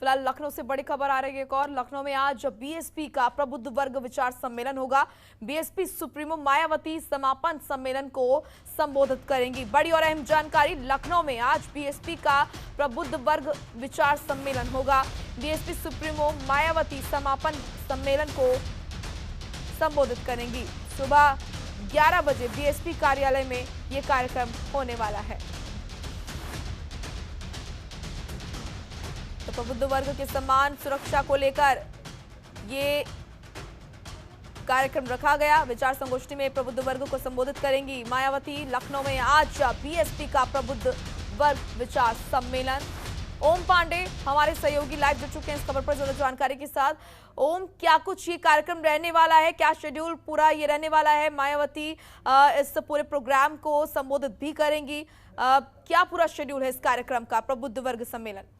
फिलहाल लखनऊ से बड़ी खबर आ रही है। एक और लखनऊ में आज बीएसपी का प्रबुद्ध वर्ग विचार सम्मेलन होगा। बीएसपी सुप्रीमो मायावती समापन सम्मेलन को संबोधित करेंगी। बड़ी और अहम जानकारी, लखनऊ में आज बीएसपी का प्रबुद्ध वर्ग विचार सम्मेलन होगा। बीएसपी सुप्रीमो मायावती समापन सम्मेलन को संबोधित करेंगी। सुबह 11 बजे बीएसपी कार्यालय में यह कार्यक्रम होने वाला है। तो प्रबुद्ध वर्ग के सम्मान सुरक्षा को लेकर ये कार्यक्रम रखा गया। विचार संगोष्ठी में प्रबुद्ध वर्ग को संबोधित करेंगी मायावती। लखनऊ में आज बीएसपी का प्रबुद्ध वर्ग विचार सम्मेलन। ओम पांडे हमारे सहयोगी लाइव जुड़ चुके हैं इस खबर पर ज्यादा जानकारी के साथ। ओम, क्या कुछ ये कार्यक्रम रहने वाला है, क्या शेड्यूल पूरा ये रहने वाला है? मायावती इस पूरे प्रोग्राम को संबोधित भी करेंगी। क्या पूरा शेड्यूल है इस कार्यक्रम का, प्रबुद्ध वर्ग सम्मेलन?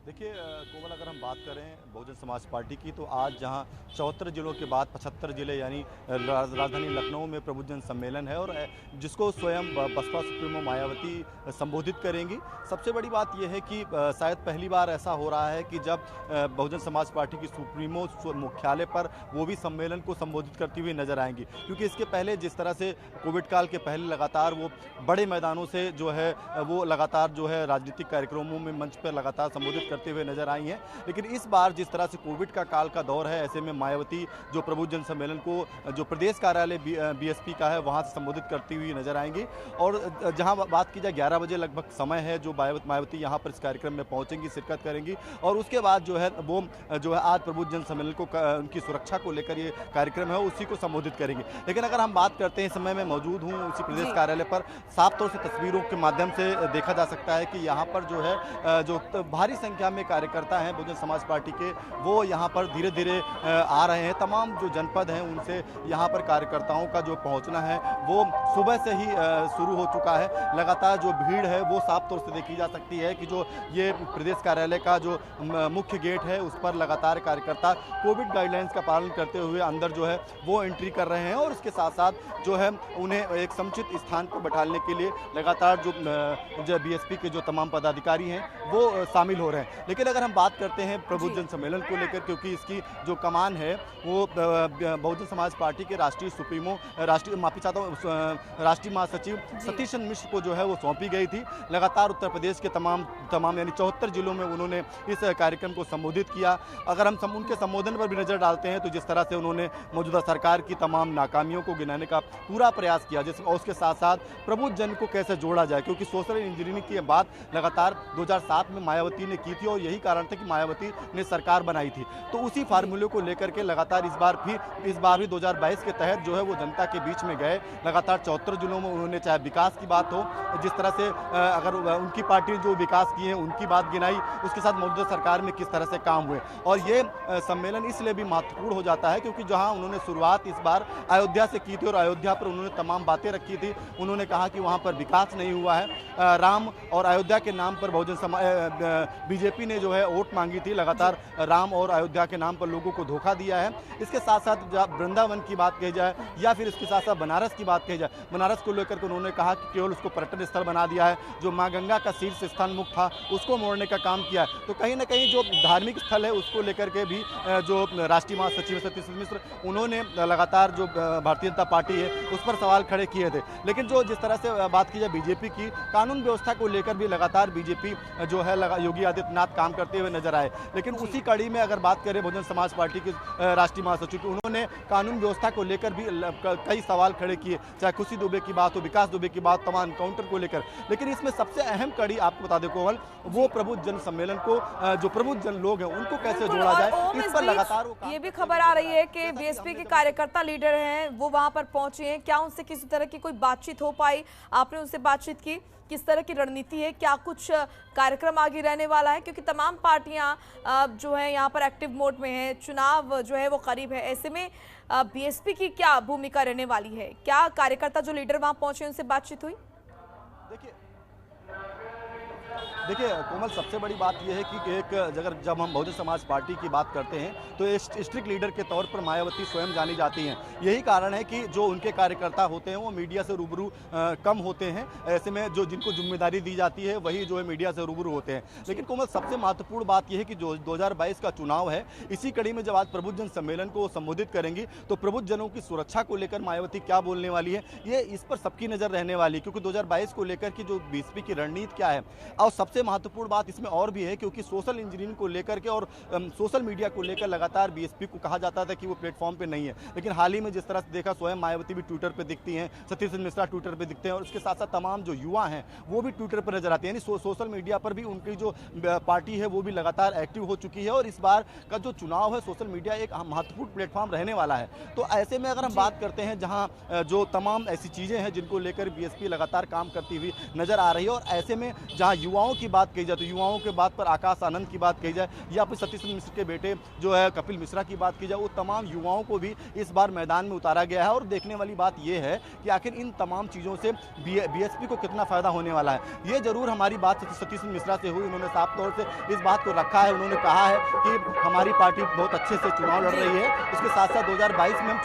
देखिए कोमल, अगर हम बात करें बहुजन समाज पार्टी की, तो आज जहां 74 जिलों के बाद 75 जिले यानी राजधानी लखनऊ में प्रबुद्धजन सम्मेलन है और जिसको स्वयं बसपा सुप्रीमो मायावती संबोधित करेंगी। सबसे बड़ी बात यह है कि शायद पहली बार ऐसा हो रहा है कि जब बहुजन समाज पार्टी की सुप्रीमो मुख्यालय पर वो भी सम्मेलन को संबोधित करती हुई नजर आएंगी, क्योंकि इसके पहले जिस तरह से कोविड काल के पहले लगातार वो बड़े मैदानों से जो है वो लगातार जो है राजनीतिक कार्यक्रमों में मंच पर लगातार संबोधित करते हुए नजर आई हैं। लेकिन इस बार जिस तरह से कोविड का काल का दौर है, ऐसे में मायावती जो प्रबुद्धजन सम्मेलन को जो प्रदेश कार्यालय बीएसपी का है वहां से संबोधित करती हुई नजर आएंगी। और जहां बात की जाए 11 बजे लगभग समय है जो मायावती यहां पर इस कार्यक्रम में पहुंचेंगी, शिरकत करेंगी और उसके बाद जो है वो जो है आज प्रबुद्धजन सम्मेलन को उनकी सुरक्षा को लेकर ये कार्यक्रम है उसी को संबोधित करेंगे। लेकिन अगर हम बात करते हैं, इस समय मैं मौजूद हूँ उसी प्रदेश कार्यालय पर, साफ तौर से तस्वीरों के माध्यम से देखा जा सकता है कि यहाँ पर जो है जो भारी संख्या में कार्यकर्ता हैं बहुजन समाज पार्टी के, वो यहाँ पर धीरे धीरे आ रहे हैं। तमाम जो जनपद हैं उनसे यहाँ पर कार्यकर्ताओं का जो पहुँचना है वो सुबह से ही शुरू हो चुका है। लगातार जो भीड़ है वो साफ तौर से देखी जा सकती है कि जो ये प्रदेश कार्यालय का जो मुख्य गेट है उस पर लगातार कार्यकर्ता कोविड गाइडलाइंस का पालन करते हुए अंदर जो है वो एंट्री कर रहे हैं और इसके साथ साथ जो है उन्हें एक समुचित स्थान पर बैठाने के लिए लगातार जो बीएसपी के जो तमाम पदाधिकारी हैं वो शामिल हो रहे हैं। लेकिन अगर हम बात करते हैं प्रबुद्धजन सम्मेलन को लेकर, क्योंकि इसकी जो कमान है वो बहुजन समाज पार्टी के राष्ट्रीय सुप्रीमो राष्ट्रीय महासचिव सतीश मिश्र को जो है वो सौंपी गई थी। लगातार उत्तर प्रदेश के तमाम यानी 74 जिलों में उन्होंने इस कार्यक्रम को संबोधित किया। अगर हम उनके संबोधन पर भी नजर डालते हैं तो जिस तरह से उन्होंने मौजूदा सरकार की तमाम नाकामियों को गिनाने का पूरा प्रयास किया, और उसके साथ साथ प्रबुद्धजन को कैसे जोड़ा जाए, क्योंकि सोशल इंजीनियरिंग की बात लगातार 2007 में मायावती ने की थी और यही कारण था कि मायावती ने सरकार बनाई थी। तो उसी फार्मूले को लेकर के लगातार इस बार भी 2022 के तहत जो है वो जनता के बीच में गए। लगातार 74 जिलों में उन्होंने, चाहे विकास की बात हो, जिस तरह से अगर उनकी पार्टी जो विकास किए हैं उनकी बात गिनाई, उसके साथ मौजूदा सरकार में किस तरह से काम हुए। और ये सम्मेलन इसलिए भी महत्वपूर्ण हो जाता है क्योंकि जहां उन्होंने शुरुआत इस बार अयोध्या से की थी और अयोध्या पर उन्होंने तमाम बातें रखी थी। उन्होंने कहा कि वहां पर विकास नहीं हुआ है। राम और अयोध्या के नाम पर बीजेपी ने जो है वोट मांगी थी, लगातार राम और अयोध्या के नाम पर लोगों को धोखा दिया है। इसके साथ साथ वृंदावन की बात कही जाए या फिर इसके साथ साथ बनारस की बात कही जाए, बनारस को लेकर के उन्होंने कहा कि केवल उसको पर्यटन स्थल बना दिया है, जो मां गंगा का शीर्ष स्थान मुख था उसको मोड़ने का काम किया है। तो कहीं ना कहीं जो धार्मिक स्थल है उसको लेकर के भी जो राष्ट्रीय महासचिव सतीश मिश्र उन्होंने लगातार जो भारतीय जनता पार्टी है उस पर सवाल खड़े किए थे। लेकिन जो जिस तरह से बात की जाए बीजेपी की, कानून व्यवस्था को लेकर भी लगातार बीजेपी जो है योगी आदित्यनाथ काम करते हुए नजर आए। लेकिन उसी कड़ी में अगर बात करें बहुजन समाज पार्टी के राष्ट्रीय महासचिव की, उन्होंने कानून व्यवस्था को लेकर भी कई सवाल खड़े किए, चाहे खुशी दुबे की बात हो, विकास दुबे की बात, तमाम काउंटर को लेकर। लेकिन इसमें सबसे अहम कड़ी आपको बता दें कोमल, वो प्रबुद्धजन सम्मेलन को जो प्रबुद्धजन लोग हैं उनको कैसे जोड़ा जाए, इस पर लगातार ये भी खबर आ रही है कि बीएसपी के कार्यकर्ता लीडर हैं वो वहां पर पहुंचे हैं। क्या उनसे किसी तरह की कोई बातचीत हो पाई? आपने उनसे बातचीत की? किस तरह की रणनीति है, क्या कुछ कार्यक्रम आगे रहने वाला है? क्योंकि तमाम पार्टियां जो है यहाँ पर एक्टिव मोड में है, चुनाव जो है वो करीब है। ऐसे में बीएसपी की क्या भूमिका रहने वाली है? क्या कार्यकर्ता जो लीडर वहां पहुंचे उनसे बातचीत हुई? देखिए देखिए कोमल, सबसे बड़ी बात यह है कि एक अगर जब हम बहुजन समाज पार्टी की बात करते हैं तो स्ट्रिक्ट लीडर के तौर पर मायावती स्वयं जानी जाती हैं। यही कारण है कि जो उनके कार्यकर्ता होते हैं वो मीडिया से रूबरू कम होते हैं। ऐसे में जो जिनको जिम्मेदारी दी जाती है वही जो है मीडिया से रूबरू होते हैं। लेकिन कोमल, सबसे महत्वपूर्ण बात यह है कि जो 2022 का चुनाव है, इसी कड़ी में जब आज प्रबुद्ध जन सम्मेलन को संबोधित करेंगी तो प्रबुद्ध जनों की सुरक्षा को लेकर मायावती क्या बोलने वाली है, ये इस पर सबकी नज़र रहने वाली है। क्योंकि 2022 को लेकर की जो बीएसपी की रणनीति क्या है, और सबसे महत्वपूर्ण बात इसमें और भी है क्योंकि सोशल इंजीनियरिंग को लेकर के और सोशल मीडिया को लेकर लगातार बीएसपी को कहा जाता था कि वो प्लेटफॉर्म पे नहीं है। लेकिन हाल ही में जिस तरह से देखा, स्वयं मायावती भी ट्विटर पे दिखती हैं, सतीश मिश्रा ट्विटर पे दिखते हैं, और उसके साथ साथ तमाम जो युवा हैं वो भी ट्विटर पर नजर आते हैं। यानी सोशल मीडिया पर भी उनकी जो पार्टी है वो भी लगातार एक्टिव हो चुकी है। और इस बार का जो चुनाव है, सोशल मीडिया एक महत्वपूर्ण प्लेटफॉर्म रहने वाला है। तो ऐसे में अगर हम बात करते हैं जहाँ जो तमाम ऐसी चीज़ें हैं जिनको लेकर बीएसपी लगातार काम करती हुई नजर आ रही है, और ऐसे में जहाँ युवाओं की बात कही जाए तो युवाओं के बात पर आकाश आनंद की बात कही जाए या फिर सतीश मिश्र के बेटे जो है कपिल मिश्रा की बात की जाए, वो तमाम युवाओं को भी इस बार मैदान में उतारा गया है। और देखने वाली बात यह है कि आखिर इन तमाम चीज़ों से बीएसपी को कितना फायदा होने वाला है। ये जरूर हमारी बात सतीश मिश्रा से हुई, उन्होंने साफ तौर से इस बात को रखा है। उन्होंने कहा है कि हमारी पार्टी बहुत अच्छे से चुनाव लड़ रही है, उसके साथ साथ 2022 में हम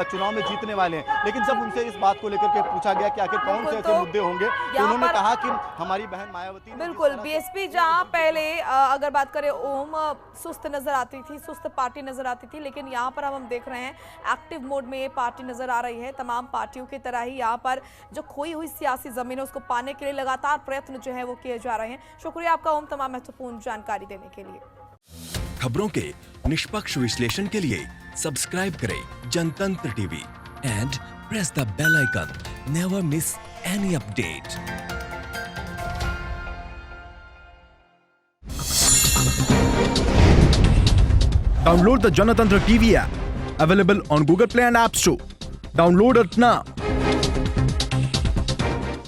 चुनाव में जीतने वाले हैं। लेकिन जब उनसे इस बात को लेकर के पूछा गया कि आखिर कौन से ऐसे मुद्दे होंगे, तो उन्होंने कहा कि हमारी बहन मायावती, बिल्कुल बीएसपी जहां पहले अगर बात करें ओम सुस्त नजर आती थी, सुस्त पार्टी नजर आती थी, लेकिन यहाँ पर हम देख रहे हैं एक्टिव मोड में ये पार्टी नजर आ रही है। तमाम पार्टियों की तरह ही यहाँ पर जो खोई हुई सियासी जमीन है उसको पाने के लिए लगातार प्रयत्न जो है वो किए जा रहे हैं। शुक्रिया आपका ओम, तमाम महत्वपूर्ण जानकारी देने के लिए। खबरों के निष्पक्ष विश्लेषण के लिए सब्सक्राइब करें Janatantra TV and press the bell icon. Never miss any update. Download the Janatantra TV app, available on Google Play and App Store. Download it now.